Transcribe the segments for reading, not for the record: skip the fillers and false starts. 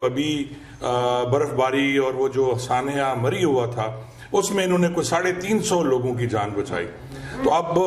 ابھی برف باری اور وہ جو سانحہ مری ہوا تھا اس میں انہوں نے کوئی 350 لوگوں کی جان بچائی. تو اب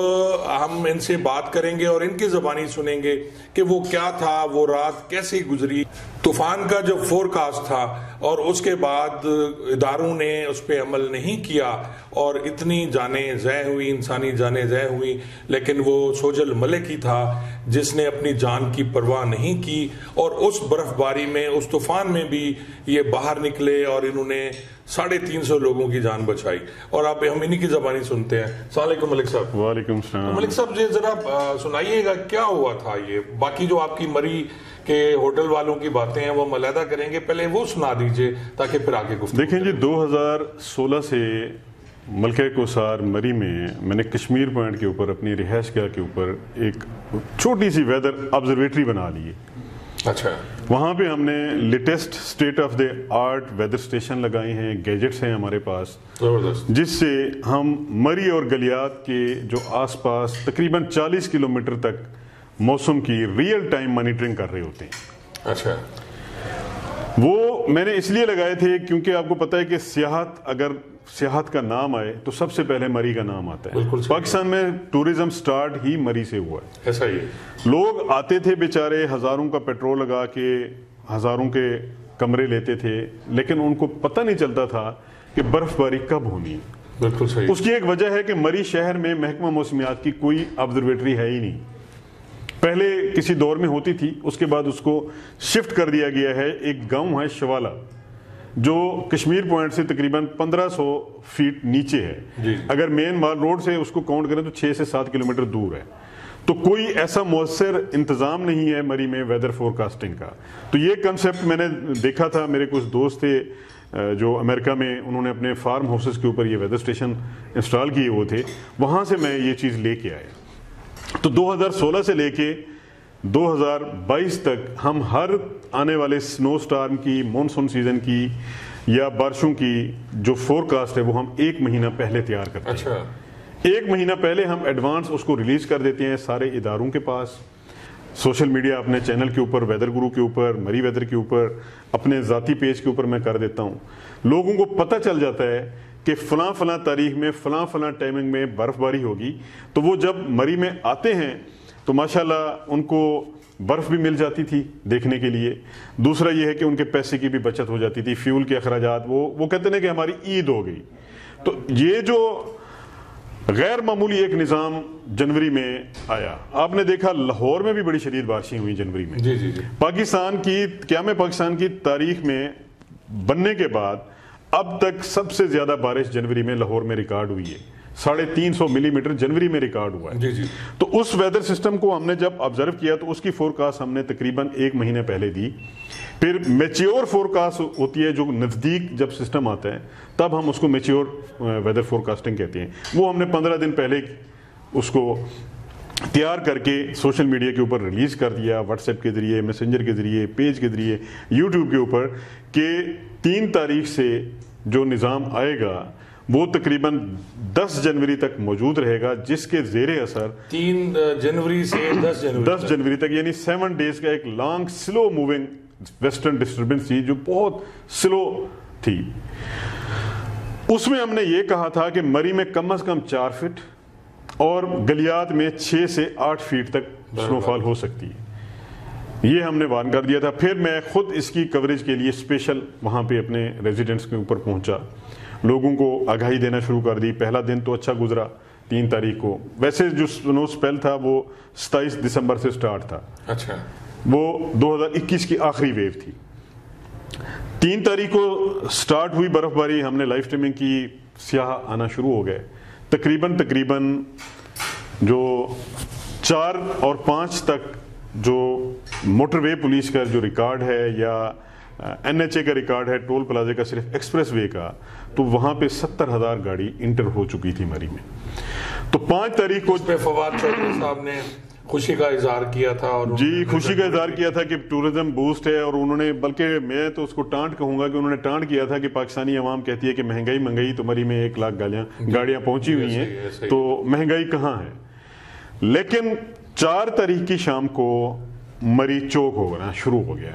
ہم ان سے بات کریں گے اور ان کی زبانی سنیں گے کہ وہ کیا تھا, وہ رات کیسے گزری, طوفان کا جو فور کاسٹ تھا اور اس کے بعد اداروں نے اس پہ عمل نہیں کیا اور اتنی جانیں ضائع ہوئی, انسانی جانیں ضائع ہوئی. لیکن وہ سوجل ملک ہی تھا جس نے اپنی جان کی پرواہ نہیں کی اور اس برف باری میں, اس طوفان میں بھی یہ باہر نکلے اور انہوں نے 350 لوگوں کی جان بچائی. اور آپ ہم انہی کی زبانی سنتے ہیں. السلام علیکم ملک صاحب. وعلیکم السلام. ملک صاحب یہ ذرا سنائیے گا کیا ہوا تھا یہ, باقی جو آپ کی مری کے ہوٹل والوں کی باتیں ہیں وہ ہم علیحدہ کریں گے, پہلے وہ سنا دیجئے تاکہ پھر آگے گفتگو. دیکھیں جی 2016 سے ملکہ کوثر مری میں نے کشمیر پوائنٹ کے اوپر اپنی رہائش گاہ کے اوپر ایک چھوٹی سی ویدر آبزرویٹری بنا لی ہے. اچھا. وہاں پہ ہم نے latest state of the art weather station لگائے ہیں, گیجٹس ہیں ہمارے پاس, جس سے ہم مری اور گلیات کے جو آس پاس تقریباً 40 کلومیٹر تک موسم کی ریئل ٹائم مانیٹرنگ کر رہے ہوتے ہیں. اچھا. وہ میں نے اس لیے لگائے تھے کیونکہ آپ کو پتہ ہے کہ اگر سیاحت کا نام آئے تو سب سے پہلے مری کا نام آتا ہے. پاکستان میں ٹورزم سٹارٹ ہی مری سے ہوا ہے. ایسا ہی. لوگ آتے تھے بیچارے, ہزاروں کا پیٹرول لگا کے ہزاروں کے کمرے لیتے تھے, لیکن ان کو پتہ نہیں چلتا تھا کہ برف باری کب ہونی ہے. بالکل صحیح. اس کی ایک وجہ ہے کہ مری شہر میں محکمہ موسمیات کی کوئی آبزرویٹری ہے ہی نہیں. پہلے کسی دور میں ہوتی تھی, اس کے بعد اس کو شفٹ کر دیا گیا ہے. ایک گاؤں ہے شوالا جو کشمیر پوائنٹ سے تقریباً 1500 فیٹ نیچے ہے. اگر مین مال روڈ سے اس کو کاؤنٹ کریں تو 6 سے 7 کلومیٹر دور ہے. تو کوئی ایسا مؤثر انتظام نہیں ہے مری میں ویدر فور کاسٹنگ کا. تو یہ کنسیپٹ میں نے دیکھا تھا, میرے کچھ دوست تھے جو امریکہ میں, انہوں نے اپنے فارم ہاؤسز کے اوپر یہ ویدر اسٹیشن انسٹال کیے ہوئے تھے, وہاں سے میں یہ چیز لے کے آیا. تو 2016 سے لے کے 2022 تک ہم ہر آنے والے سنو سٹارم کی, مونسون سیزن کی یا بارشوں کی جو فور کاسٹ ہے وہ ہم 1 مہینہ پہلے تیار کرتے ہیں. اچھا. 1 مہینہ پہلے ہم ایڈوانس اس کو ریلیز کر دیتے ہیں سارے اداروں کے پاس, سوشل میڈیا اپنے چینل کے اوپر, ویدر گرو کے اوپر, مری ویدر کے اوپر, اپنے ذاتی پیج کے اوپر میں کر دیتا ہوں. لوگوں کو پتہ چل جاتا ہے کہ فلاں تاریخ میں فلاں ٹائمنگ میں برف باری ہوگی. تو وہ جب مری میں آتے ہیں تو ماشاءاللہ ان کو برف بھی مل جاتی تھی دیکھنے کے لیے. دوسرا یہ ہے کہ ان کے پیسے کی بھی بچت ہو جاتی تھی, فیول کے اخراجات. وہ کہتے ہیں کہ ہماری عید ہو گئی. تو یہ جو غیر معمولی ایک نظام جنوری میں آیا, آپ نے دیکھا لاہور میں بھی بڑی شدید بارشیں ہوئی جنوری میں. جی. پاکستان کی تاریخ میں بننے کے بعد اب تک سب سے زیادہ بارش جنوری میں لاہور میں ریکارڈ ہوئی ہے. 350 ملی میٹر جنوری میں ریکارڈ ہوا ہے. جی. تو اس ویدر سسٹم کو ہم نے جب آبزرو کیا تو اس کی فورکاسٹ ہم نے تقریباً 1 مہینے پہلے دی. پھر میچیور فورکاسٹ ہوتی ہے جو نزدیک جب سسٹم آتا ہے تب ہم اس کو میچیور ویدر فورکاسٹنگ کہتے ہیں. وہ ہم نے 15 دن پہلے اس کو تیار کر کے سوشل میڈیا کے اوپر ریلیز کر دیا, واٹس ایپ کے ذریعے, میسنجر کے ذریعے, پیج کے ذریعے, یوٹیوب کے اوپر, کہ 3 تاریخ سے جو نظام آئے گا وہ تقریباً 10 جنوری تک موجود رہے گا, جس کے زیر اثر 3 جنوری سے 10 جنوری تک یعنی 7 ڈیز کا ایک لانگ سلو موونگ ویسٹرن ڈسٹربنس تھی جو بہت سلو تھی. اس میں ہم نے یہ کہا تھا کہ مری میں کم از کم 4 فٹ اور گلیات میں 6 سے 8 فیٹ تک سنو فال ہو سکتی ہے. یہ ہم نے وارن کر دیا تھا. پھر میں خود اس کی کوریج کے لیے اسپیشل وہاں پہ اپنے ریزیڈنٹس کے اوپر پہنچا, لوگوں کو آگاہی دینا شروع کر دی. پہلا دن تو اچھا گزرا 3 تاریخ کو. ویسے جو سنو سپیل تھا وہ 27 دسمبر سے سٹارٹ تھا. اچھا. وہ 2021 کی آخری ویو تھی. 3 تاریخ کو سٹارٹ ہوئی برف باری, ہم نے لائف اسٹریمنگ کی, سیاح آنا شروع ہو گئے. تقریباً جو 4 اور 5 تک جو موٹر وے پولیس کا جو ریکارڈ ہے یا NHA کا ریکارڈ ہے ٹول پلازے کا, صرف ایکسپریس وے کا, تو وہاں پہ 70,000 گاڑی انٹر ہو چکی تھی مری میں. تو 5 تاریخ کو اس پہ فواد چودھری صاحب نے خوشی کا اظہار کیا تھا. اور جی خوشی کا اظہار کیا تھا کہ ٹورزم بوسٹ ہے, اور انہوں نے, بلکہ میں تو اس کو ٹانٹ کہوں گا کہ انہوں نے ٹانٹ کیا تھا کہ پاکستانی عوام کہتی ہے کہ مہنگائی تو مری میں 1 لاکھ گاڑیاں پہنچی ہوئی ہیں, تو مہنگائی کہاں ہے. لیکن 4 تاریخ کی شام کو مری چوک ہونا شروع ہو گیا.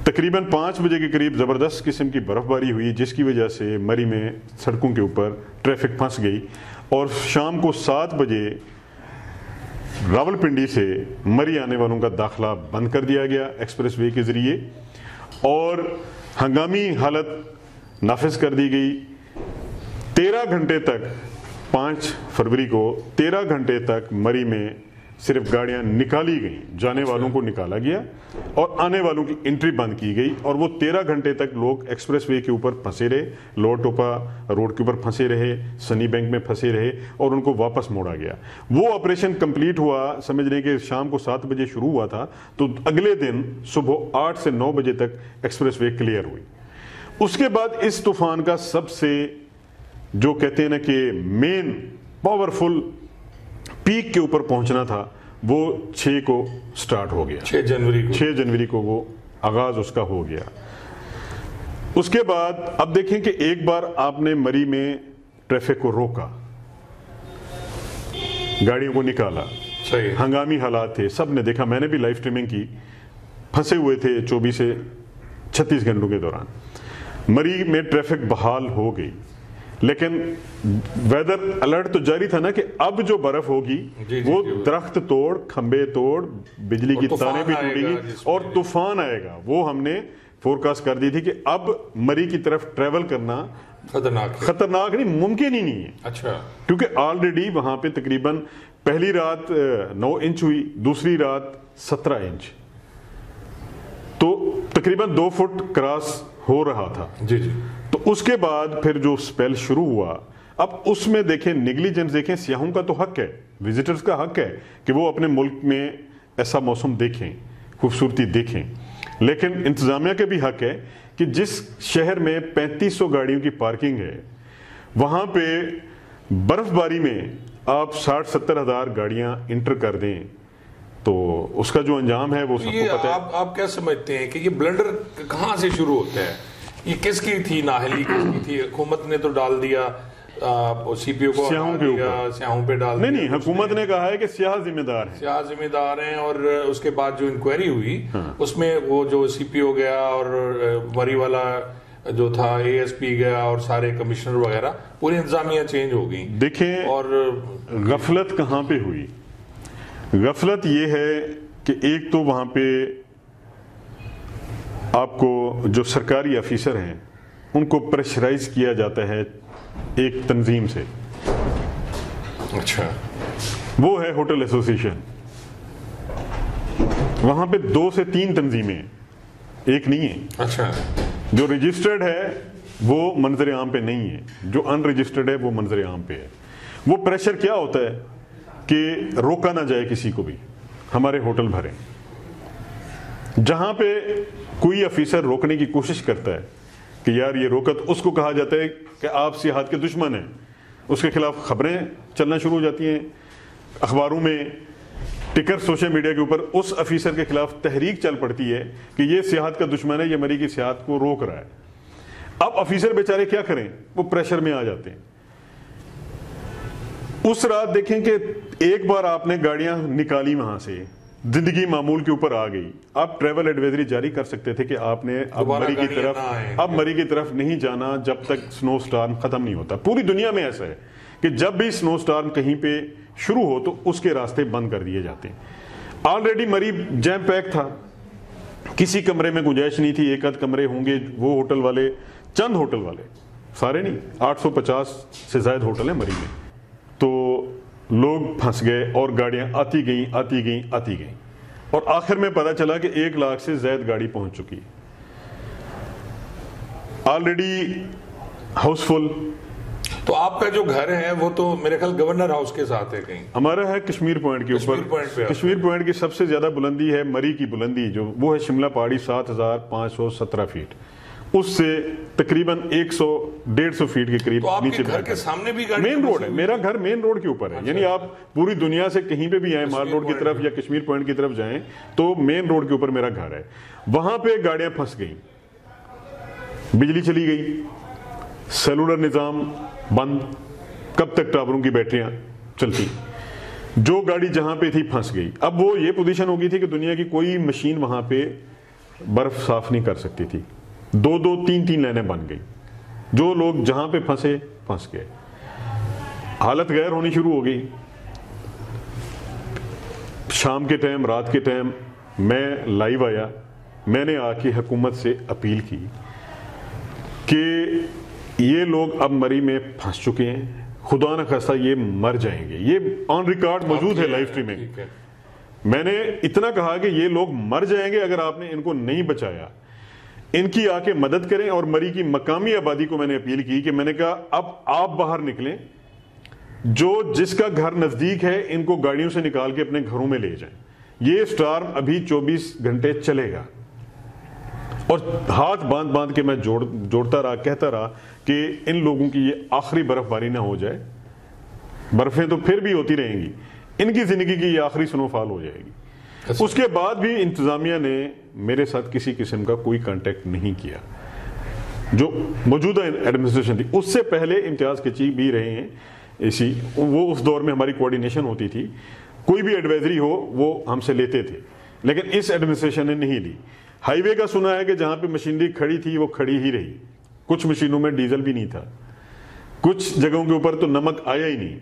تقریباً 5 بجے کے قریب زبردست قسم کی برف باری ہوئی، جس کی وجہ سے مری میں سڑکوں کے اوپر ٹریفک پھنس گئی، اور شام کو 7 بجے راولپنڈی سے مری آنے والوں کا داخلہ بند کر دیا گیا ایکسپریس وے کے ذریعے، اور ہنگامی حالت نافذ کر دی گئی۔ 13 گھنٹے تک 5 فروری کو 13 گھنٹے تک مری میں صرف گاڑیاں نکالی گئیں، جانے والوں کو نکالا گیا اور آنے والوں کی انٹری بند کی گئی، اور وہ 13 گھنٹے تک لوگ ایکسپریس وے کے اوپر پھنسے رہے، لوور ٹوپا روڈ کے اوپر پھنسے رہے، سنی بینک میں پھنسے رہے، اور ان کو واپس موڑا گیا۔ وہ آپریشن کمپلیٹ ہوا، سمجھ لیں کہ شام کو 7 بجے شروع ہوا تھا، تو اگلے دن صبح 8 سے 9 بجے تک ایکسپریس وے کلیئر ہوئی۔ اس کے بعد اس طوفان کا سب سے جو کہتے ہیں نا کہ مین پاورفل پیک کے اوپر پہنچنا تھا، وہ 6 کو سٹارٹ ہو گیا، 6 جنوری کو وہ آغاز اس کا ہو گیا۔ اس کے بعد اب دیکھیں کہ ایک بار آپ نے مری میں ٹریفک کو روکا، گاڑیوں کو نکالا، ہنگامی حالات تھے، سب نے دیکھا، میں نے بھی لائیو سٹریمنگ کی، پھنسے ہوئے تھے 24 سے 36 گھنٹوں کے دوران۔ مری میں ٹریفک بحال ہو گئی، لیکن ویدر الرٹ تو جاری تھا نا کہ اب جو برف ہوگی وہ درخت توڑ، کھمبے توڑ، بجلی کی تاریں بھی ٹوٹیں گی اور طوفان آئے گا۔ وہ ہم نے فورکاسٹ کر دی تھی کہ اب مری کی طرف ٹریول کرنا خطرناک نہیں، ممکن ہی نہیں ہے۔ اچھا، کیونکہ آلریڈی وہاں پہ تقریباً پہلی رات 9 انچ ہوئی، دوسری رات 17 انچ، تو تقریباً 2 فٹ کراس ہو رہا تھا۔ جی جی۔ تو اس کے بعد پھر جو سپیل شروع ہوا، اب اس میں دیکھیں نیگلیجنس، دیکھیں سیاحوں کا تو حق ہے، وزٹرز کا حق ہے کہ وہ اپنے ملک میں ایسا موسم دیکھیں، خوبصورتی دیکھیں، لیکن انتظامیہ کے بھی حق ہے کہ جس شہر میں 3500 گاڑیوں کی پارکنگ ہے، وہاں پہ برف باری میں آپ 60-70 ہزار گاڑیاں انٹر کر دیں تو اس کا جو انجام ہے وہ سب کو پتہ ہے۔ آپ کیا سمجھتے ہیں کہ یہ بلنڈر کہاں سے شروع ہوتا ہے؟ یہ کس کی تھی نااہلی، کس کی تھی؟ حکومت نے تو ڈال دیا، سی پی او کو سیاحوں پہ ڈال دیا۔ نہیں، حکومت نے کہا ہے کہ سیاح ذمہ دار ہیں، اور اس کے بعد جو انکوائری ہوئی اس میں وہ جو سی پی او گیا اور مری والا جو تھا اے ایس پی گیا اور سارے کمشنر وغیرہ، پوری انتظامیہ چینج ہو گئی۔ دیکھیں، اور غفلت کہاں پہ ہوئی؟ غفلت یہ ہے کہ ایک تو وہاں پہ آپ کو جو سرکاری آفیسر ہیں ان کو پریشرائز کیا جاتا ہے ایک تنظیم سے۔ اچھا، وہ ہے ہوٹل ایسوسیشن۔ وہاں پہ 2 سے 3 تنظیمیں، ایک نہیں ہے۔ اچھا، جو رجسٹرڈ ہے وہ منظر عام پہ نہیں ہے، جو ان رجسٹرڈ ہے وہ منظر عام پہ ہے۔ وہ پریشر کیا ہوتا ہے کہ روکا نہ جائے کسی کو بھی، ہمارے ہوٹل بھریں۔ جہاں پہ کوئی آفیسر روکنے کی کوشش کرتا ہے کہ یار یہ روکت، اس کو کہا جاتا ہے کہ آپ سیاحت کے دشمن ہیں، اس کے خلاف خبریں چلنا شروع ہو جاتی ہیں، اخباروں میں، ٹکر، سوشل میڈیا کے اوپر اس آفیسر کے خلاف تحریک چل پڑتی ہے کہ یہ سیاحت کا دشمن ہے، یہ مری کی سیاحت کو روک رہا ہے۔ اب آفیسر بیچارے کیا کریں، وہ پریشر میں آ جاتے ہیں۔ اس رات دیکھیں کہ ایک بار آپ نے گاڑیاں نکالی وہاں سے، زندگی معمول کے اوپر آ گئی، آپ ٹریول ایڈوائزری جاری کر سکتے تھے کہ آپ نے اب مری کی طرف نہیں جانا جب تک سنو سٹارم ختم نہیں ہوتا۔ پوری دنیا میں ایسا ہے کہ جب بھی سنو سٹارم کہیں پہ شروع ہو تو اس کے راستے بند کر دیے جاتے ہیں۔ آلریڈی مری جیم پیک تھا، کسی کمرے میں گنجائش نہیں تھی، ایک آدھ کمرے ہوں گے، وہ ہوٹل والے، چند ہوٹل والے، سارے نہیں، 850 سے زائد ہوٹل ہیں مری میں، تو لوگ پھنس گئے اور گاڑیاں آتی گئیں اور آخر میں پتا چلا کہ 1 لاکھ سے زائد گاڑی پہنچ چکی، آلریڈی ہاؤس فل۔ تو آپ کا جو گھر ہے وہ تو میرے خیال گورنر ہاؤس کے ساتھ ہے، کہیں ہمارا ہے کشمیر پوائنٹ کے اوپر۔ کشمیر پوائنٹ کی سب سے زیادہ بلندی ہے، مری کی بلندی جو وہ ہے شملہ پہاڑی 7517 فیٹ، اس سے تقریباً 100-150 فیٹ کے قریب نیچے۔ گھر کے سامنے بھی مین روڈ ہے، میرا گھر مین روڈ کے اوپر ہے، یعنی آپ پوری دنیا سے کہیں پہ بھی آئیں، مال روڈ کی طرف یا کشمیر پوائنٹ کی طرف جائیں تو مین روڈ کے اوپر میرا گھر ہے۔ وہاں پہ گاڑیاں پھنس گئیں، بجلی چلی گئی، سیلولر نظام بند، کب تک ٹاوروں کی بیٹریاں چلتی، جو گاڑی جہاں پہ تھی پھنس گئی۔ اب وہ یہ پوزیشن ہو گئی تھی کہ دنیا کی کوئی مشین وہاں پہ برف صاف نہیں کر سکتی تھی، 2-2 3-3 لائنیں بن گئی، جو لوگ جہاں پہ پھنس گئے، حالت غیر ہونی شروع ہو گئی۔ شام کے ٹائم، رات کے ٹائم میں لائیو آیا، میں نے آ کے حکومت سے اپیل کی کہ یہ لوگ اب مری میں پھنس چکے ہیں، خدا نہ خواستہ یہ مر جائیں گے، یہ آن ریکارڈ موجود ہے لائیو سٹریمنگ۔ میں نے اتنا کہا کہ یہ لوگ مر جائیں گے اگر آپ نے ان کو نہیں بچایا، ان کی آ کے مدد کریں۔ اور مری کی مقامی آبادی کو میں نے اپیل کی کہ میں نے کہا اب آپ باہر نکلیں، جو جس کا گھر نزدیک ہے ان کو گاڑیوں سے نکال کے اپنے گھروں میں لے جائیں، یہ اسٹارم ابھی 24 گھنٹے چلے گا۔ اور ہاتھ باندھ کے میں جوڑتا رہا، کہتا رہا کہ ان لوگوں کی یہ آخری برف باری نہ ہو جائے، برفیں تو پھر بھی ہوتی رہیں گی، ان کی زندگی کی یہ آخری سنو فال ہو جائے گی۔ اس کے بعد بھی انتظامیہ نے میرے ساتھ کسی قسم کا کوئی کانٹیکٹ نہیں کیا، جو موجودہ ایڈمنسٹریشن تھی۔ اس سے پہلے امتیاز کچی بھی رہے ہیں اسی، وہ اس دور میں ہماری کوارڈینیشن ہوتی تھی، کوئی بھی ایڈوائزری ہو وہ ہم سے لیتے تھے، لیکن اس ایڈمنسٹریشن نے نہیں لی۔ ہائی وے کا سنا ہے کہ جہاں پہ مشینری کھڑی تھی وہ کھڑی ہی رہی، کچھ مشینوں میں ڈیزل بھی نہیں تھا، کچھ جگہوں کے اوپر تو نمک آیا ہی نہیں۔